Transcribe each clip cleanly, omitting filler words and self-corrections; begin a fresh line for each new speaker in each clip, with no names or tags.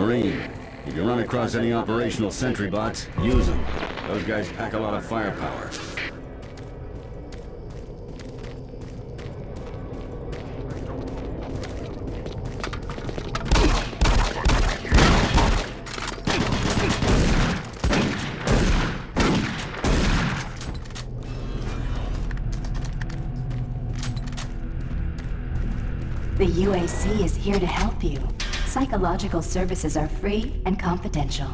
Marine, if you run across any operational sentry bots, use them. Those guys pack a lot of firepower.
The UAC is here to help you. Psychological services are free and confidential.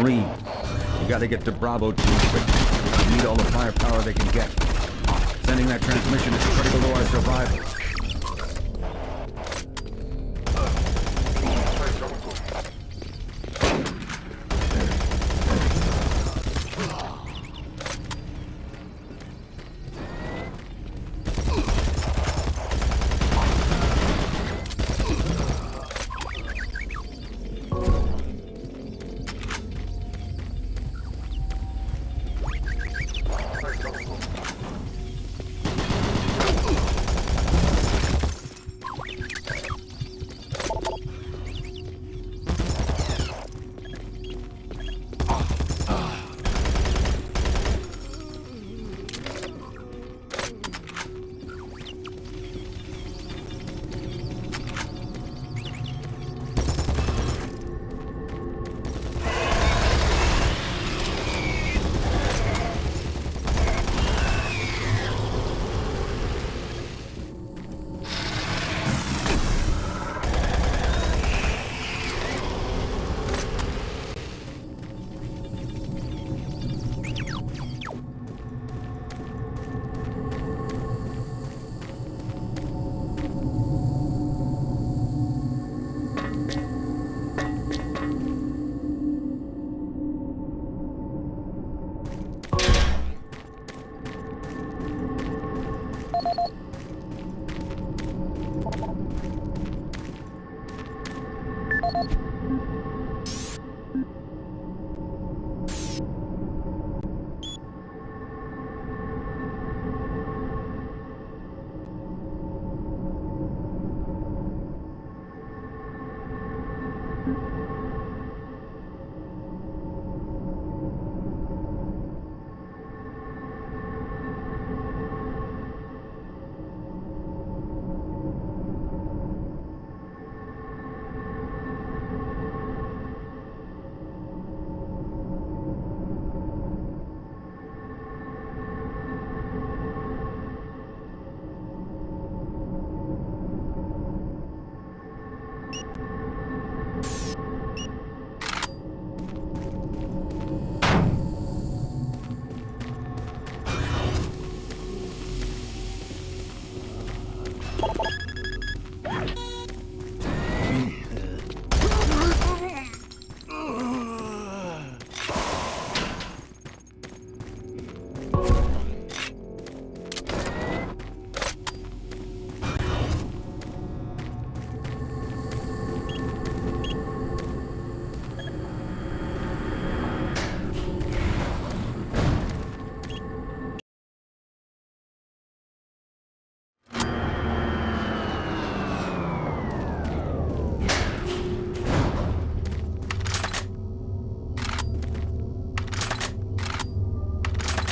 Marine, you gotta get to Bravo 2 quick. They need all the firepower they can get. Sending that transmission is critical to our survival.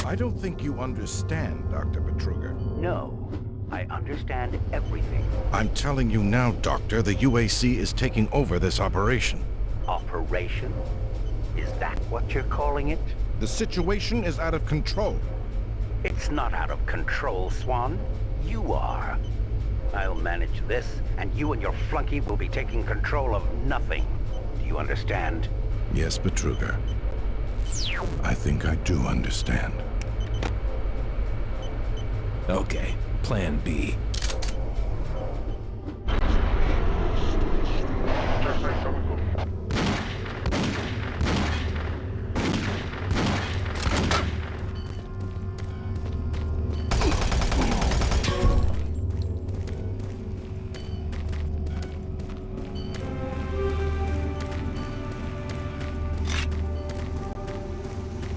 I don't think you understand, Dr. Betruger.
No, I understand everything.
I'm telling you now, Doctor, the UAC is taking over this operation.
Operation? Is that what you're calling it?
The situation is out of control.
It's not out of control, Swan. You are. I'll manage this, and you and your flunky will be taking control of nothing. Do you understand?
Yes, Betruger. I think I do understand.
Okay, Plan B.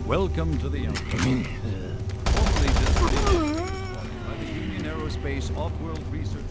Welcome to the formerly designated by the Union Aerospace Off-World Research.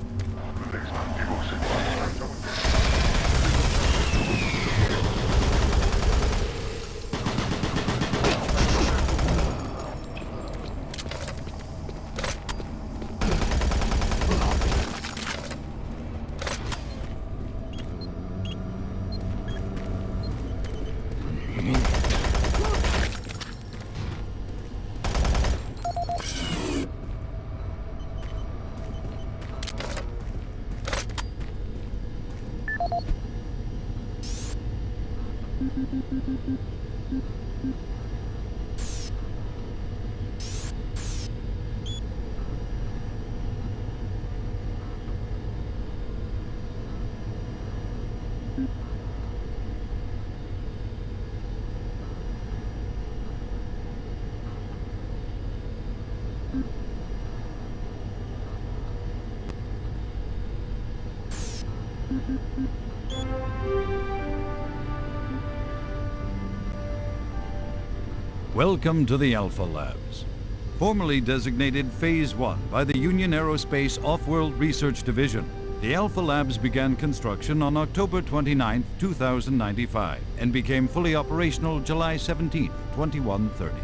Welcome to the Alpha Labs. Formerly designated Phase 1 by the Union Aerospace Off-World Research Division, the Alpha Labs began construction on October 29, 2095, and became fully operational July 17, 2130.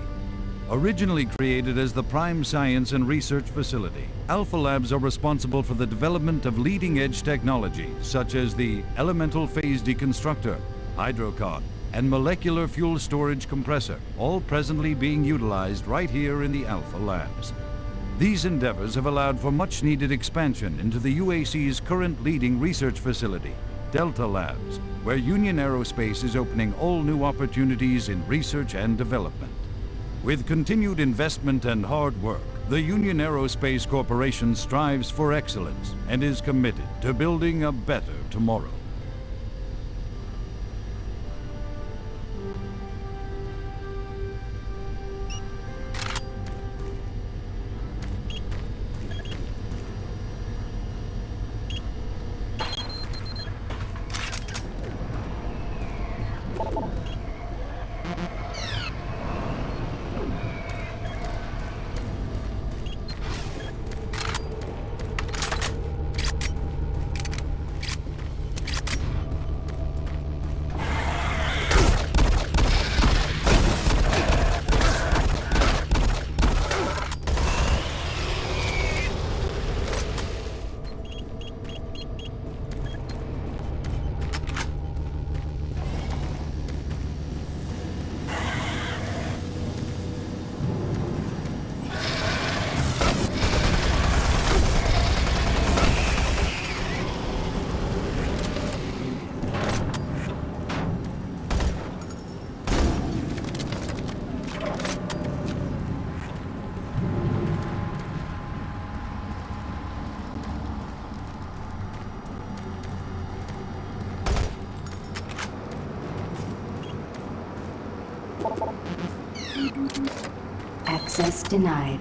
Originally created as the prime science and research facility, Alpha Labs are responsible for the development of leading-edge technologies such as the Elemental Phase Deconstructor, Hydrocon, and Molecular Fuel Storage Compressor, all presently being utilized right here in the Alpha Labs. These endeavors have allowed for much-needed expansion into the UAC's current leading research facility, Delta Labs, where Union Aerospace is opening all new opportunities in research and development. With continued investment and hard work, the Union Aerospace Corporation strives for excellence and is committed to building a better tomorrow.
Access denied.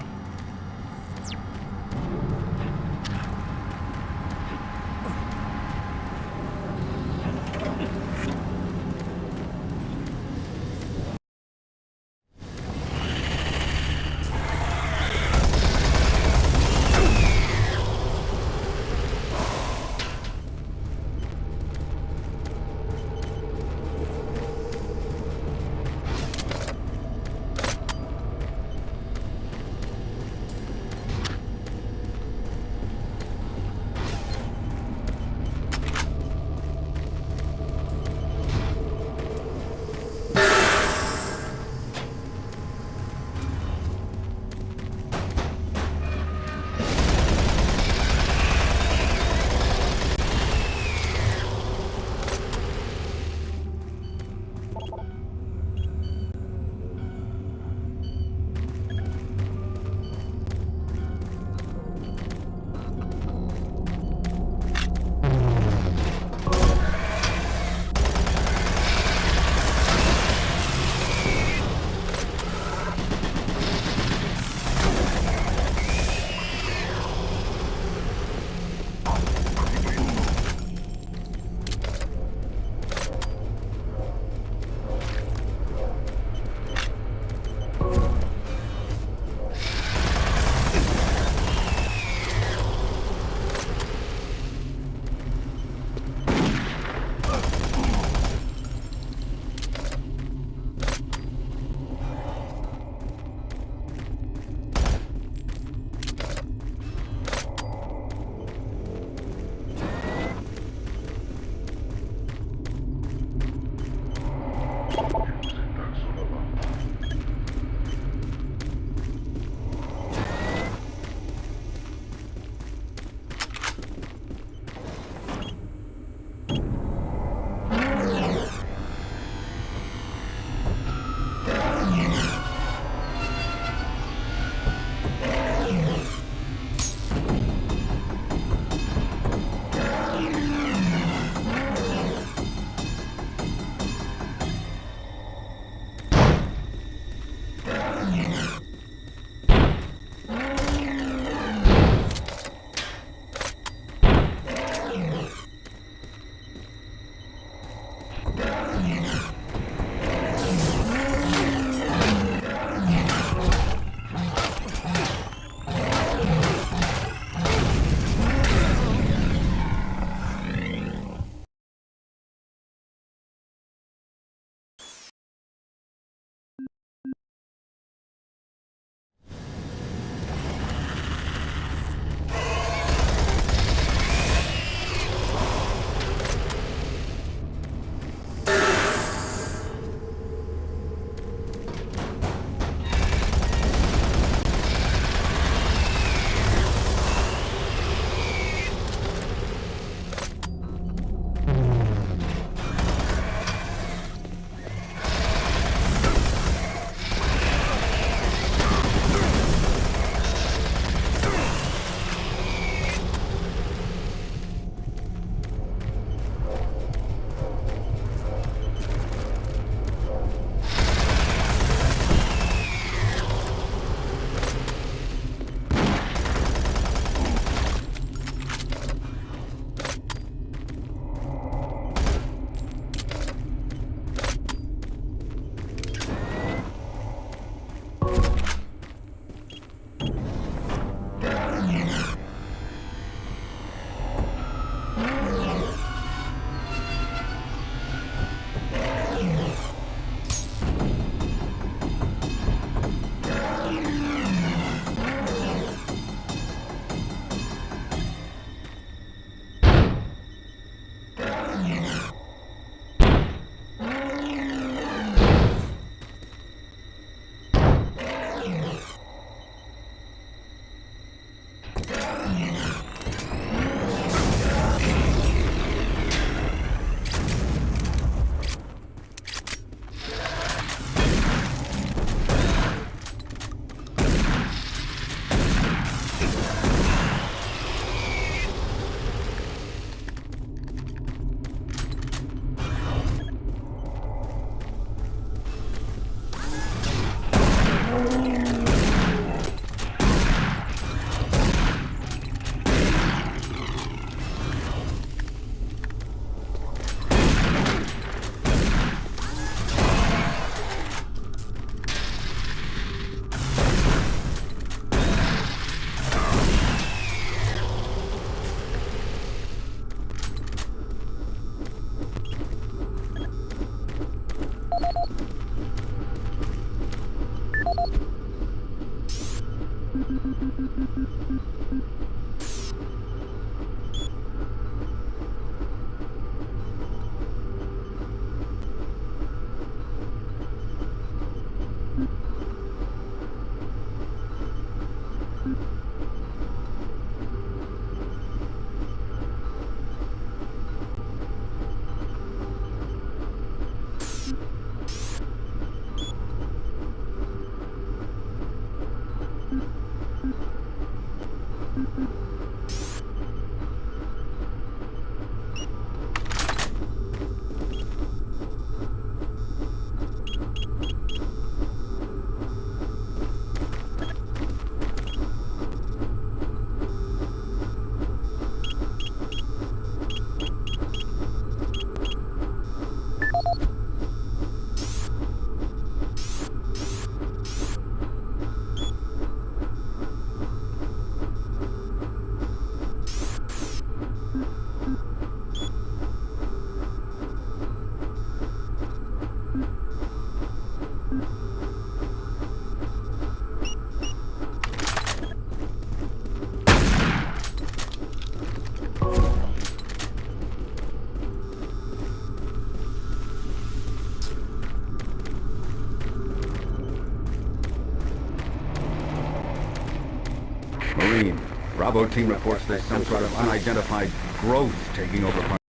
Marine, Bravo team reports there's some sort of unidentified growth taking over parts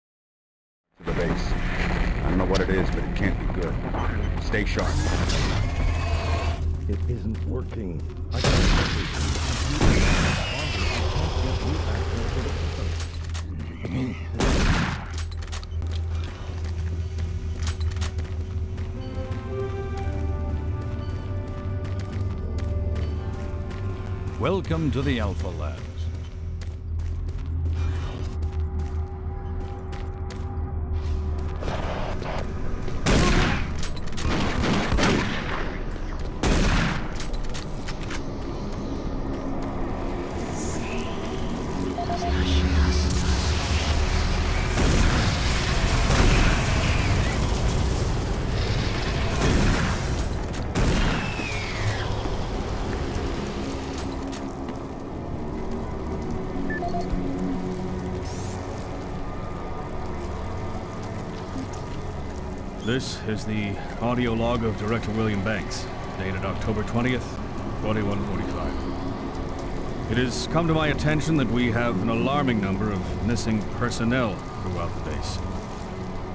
of the base. I don't know what it is, but it can't be good. Stay sharp.
It isn't working.
Welcome to the Alpha Labs.
This is the audio log of Director William Banks, dated October 20th, 2145. It has come to my attention that we have an alarming number of missing personnel throughout the base.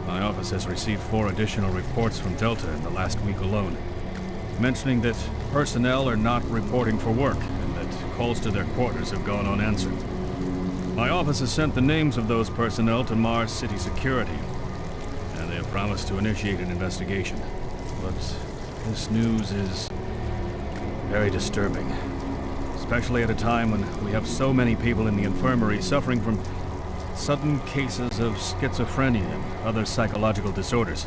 My office has received 4 additional reports from Delta in the last week alone, mentioning that personnel are not reporting for work and that calls to their quarters have gone unanswered. My office has sent the names of those personnel to Mars City Security, and they have promised to initiate an investigation. But this news is very disturbing, especially at a time when we have so many people in the infirmary suffering from sudden cases of schizophrenia and other psychological disorders.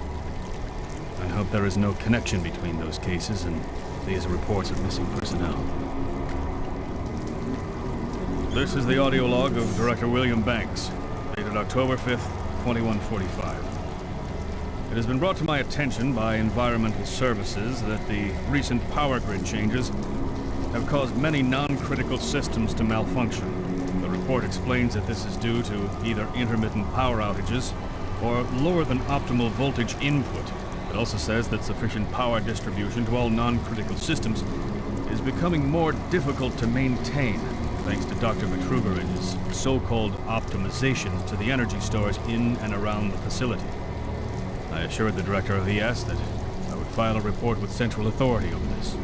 I hope there is no connection between those cases and these reports of missing personnel. This is the audio log of Director William Banks, dated October 5th, 2145. It has been brought to my attention by Environmental Services that the recent power grid changes have caused many non-critical systems to malfunction. The report explains that this is due to either intermittent power outages or lower than optimal voltage input. It also says that sufficient power distribution to all non-critical systems is becoming more difficult to maintain, thanks to Dr. Vitruber and his so-called optimizations to the energy stores in and around the facility. I assured the Director of ES that I would file a report with Central Authority over this.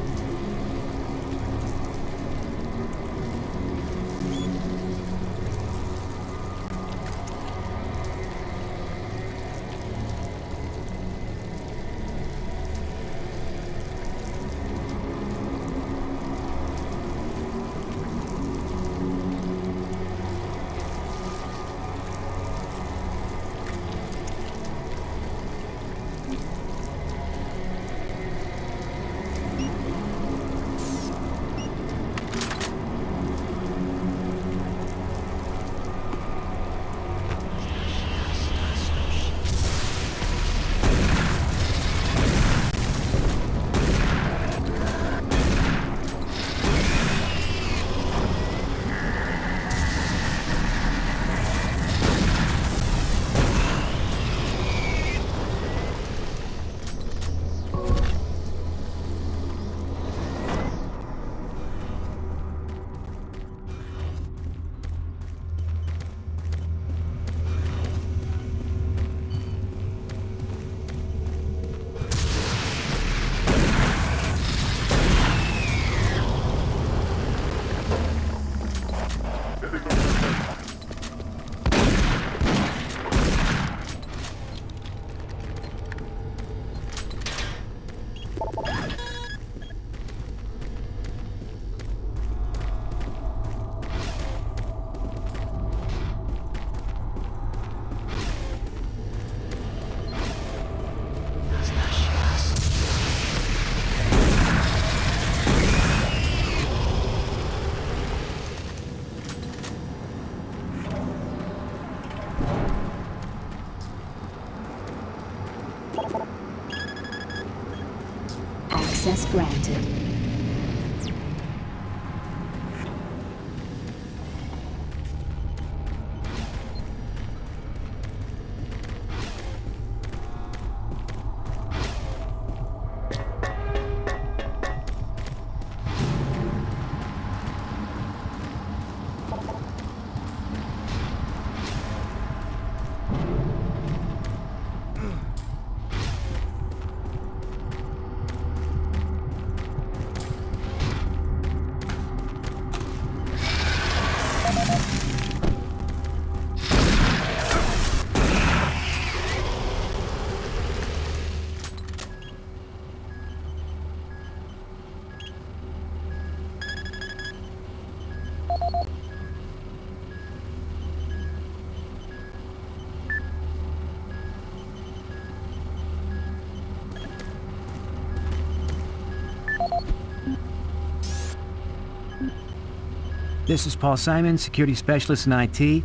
This is Paul Simon, security specialist in IT.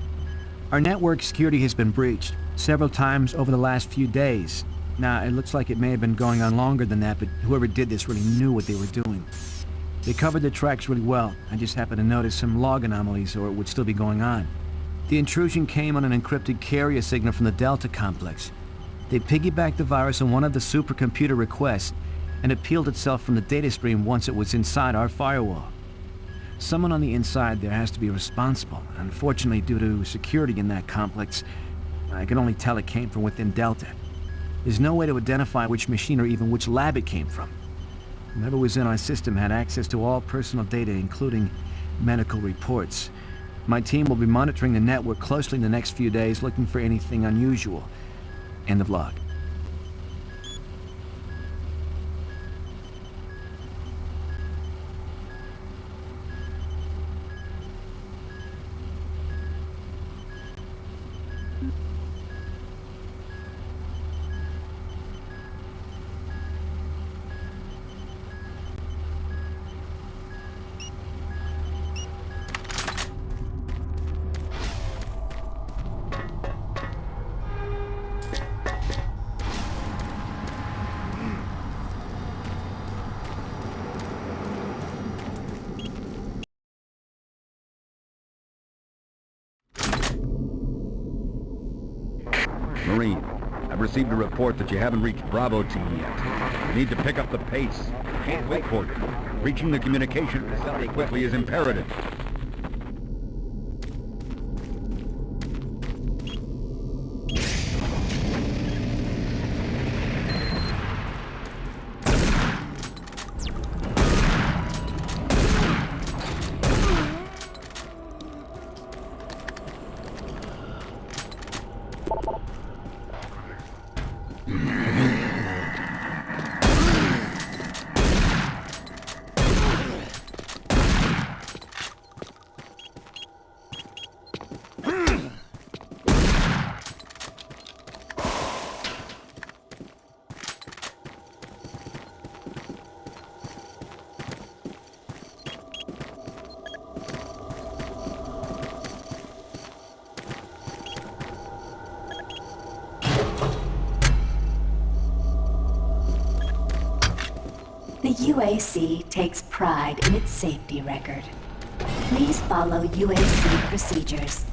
Our network security has been breached several times over the last few days. Now, it looks like it may have been going on longer than that, but whoever did this really knew what they were doing. They covered the tracks really well. I just happened to notice some log anomalies, or it would still be going on. The intrusion came on an encrypted carrier signal from the Delta complex. They piggybacked the virus on one of the supercomputer requests and it peeled itself from the data stream once it was inside our firewall. Someone on the inside there has to be responsible. Unfortunately, due to security in that complex, I can only tell it came from within Delta. There's no way to identify which machine or even which lab it came from. Whoever was in our system had access to all personal data, including medical reports. My team will be monitoring the network closely in the next few days, looking for anything unusual. End of log.
Marine, I've received a report that you haven't reached Bravo Team yet. You need to pick up the pace. Can't wait for you. Reaching the communication facility quickly is imperative.
The UAC takes pride in its safety record. Please follow UAC procedures.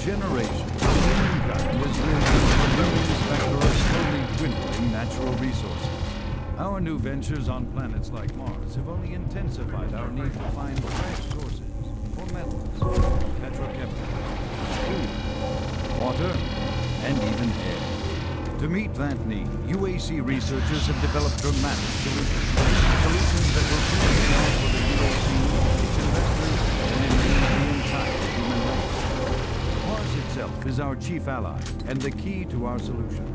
Generations, humankind has lived in the looming specter of slowly dwindling natural resources. Our new ventures on planets like Mars have only intensified our need to find fresh sources for metals, petrochemicals, food, water, and even air. To meet that need, UAC researchers have developed dramatic solutions. Solutions that will truly help for the UAC, its investors, and indeed the entire human race. Mars itself is our chief ally and the key to our solution.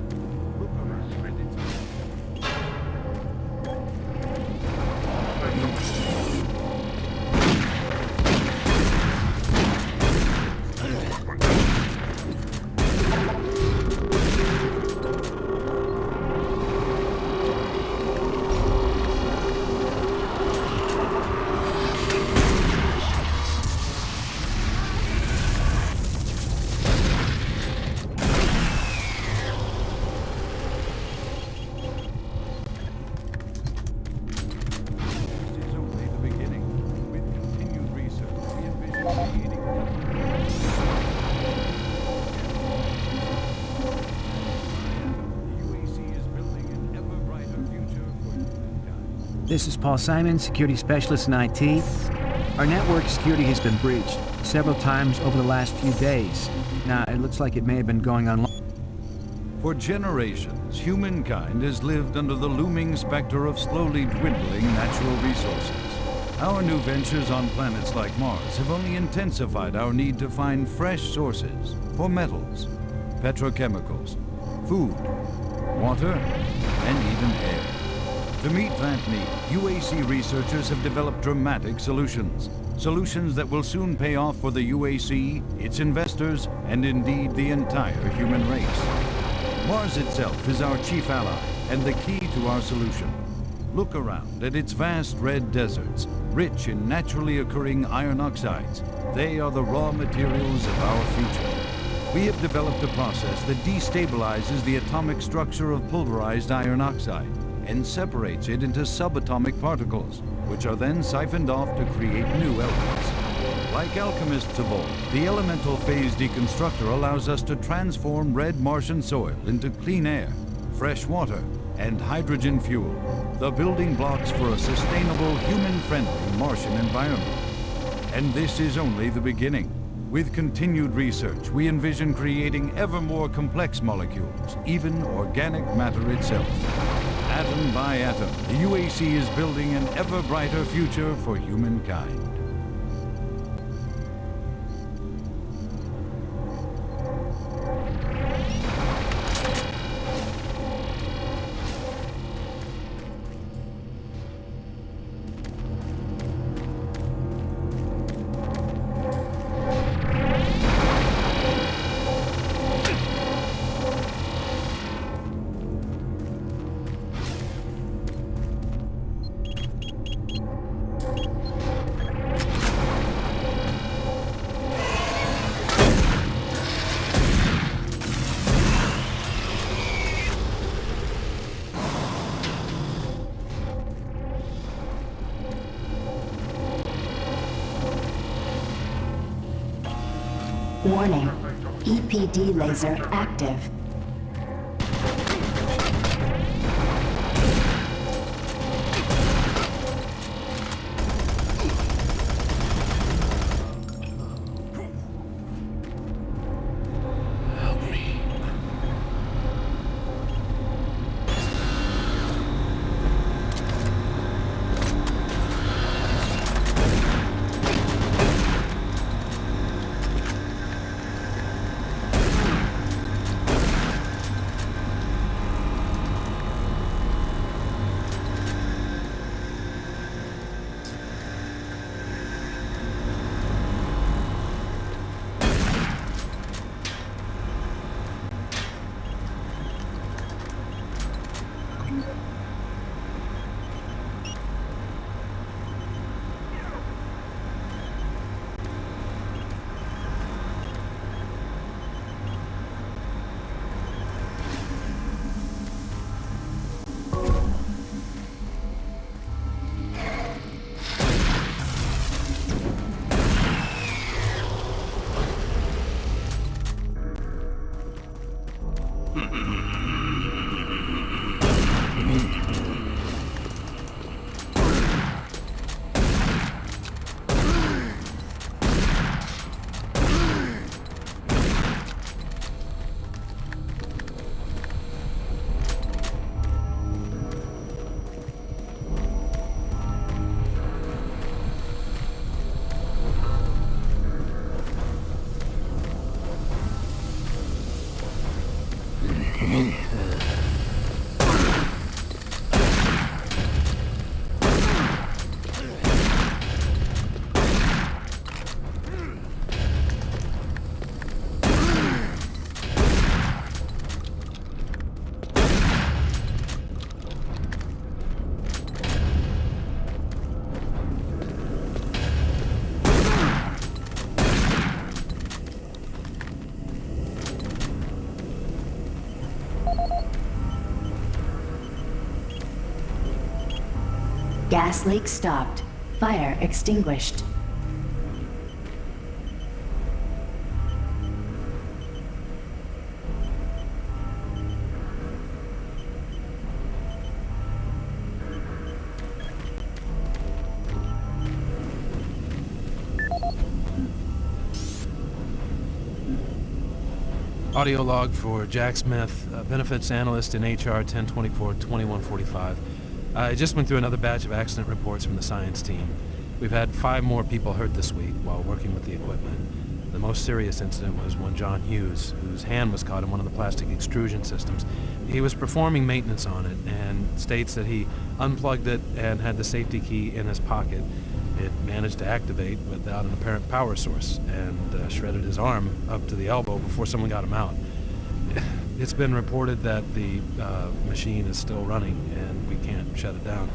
This is Paul Simon, security specialist in IT. Our network security has been breached several times over the last few days. Now, it looks like it may have been going on
For generations, humankind has lived under the looming specter of slowly dwindling natural resources. Our new ventures on planets like Mars have only intensified our need to find fresh sources for metals, petrochemicals, food, water, and even air. To meet that need, UAC researchers have developed dramatic solutions. Solutions that will soon pay off for the UAC, its investors, and indeed the entire human race. Mars itself is our chief ally and the key to our solution. Look around at its vast red deserts, rich in naturally occurring iron oxides. They are the raw materials of our future. We have developed a process that destabilizes the atomic structure of pulverized iron oxide and separates it into subatomic particles, which are then siphoned off to create new elements. Like alchemists of old, the elemental phase deconstructor allows us to transform red Martian soil into clean air, fresh water, and hydrogen fuel, the building blocks for a sustainable, human-friendly Martian environment. And this is only the beginning. With continued research, we envision creating ever more complex molecules, even organic matter itself. Atom by atom, the UAC is building an ever brighter future for humankind.
Warning, EPD laser active. Gas leak stopped. Fire extinguished.
Audio log for Jack Smith, benefits analyst in HR 1024-2145. I just went through another batch of accident reports from the science team. We've had 5 more people hurt this week while working with the equipment. The most serious incident was one John Hughes, whose hand was caught in one of the plastic extrusion systems. He was performing maintenance on it and states that he unplugged it and had the safety key in his pocket. It managed to activate without an apparent power source and shredded his arm up to the elbow before someone got him out. It's been reported that the machine is still running and we can't shut it down.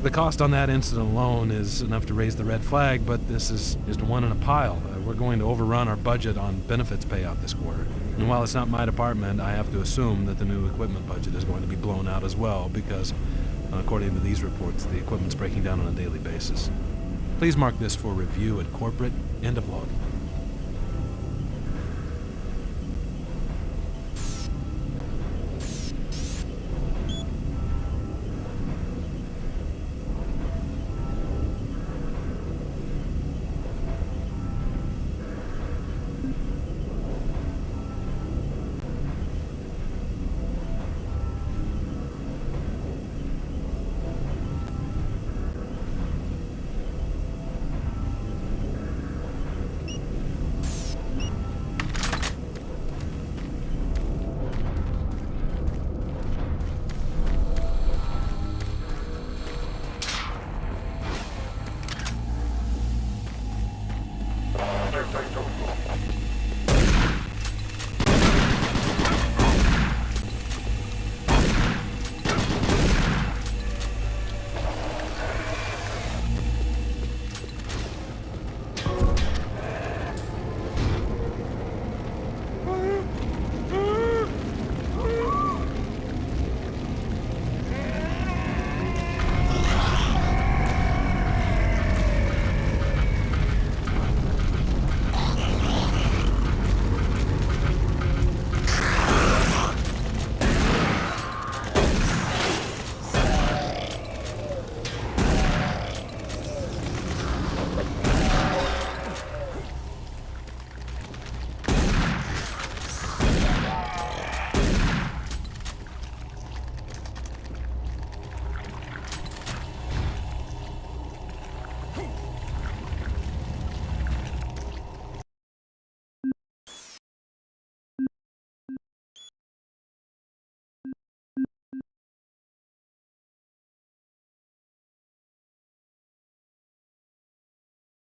The cost on that incident alone is enough to raise the red flag, but this is just one in a pile. We're going to overrun our budget on benefits payout this quarter. And while it's not my department, I have to assume that the new equipment budget is going to be blown out as well because, according to these reports, the equipment's breaking down on a daily basis. Please mark this for review at corporate. End of log.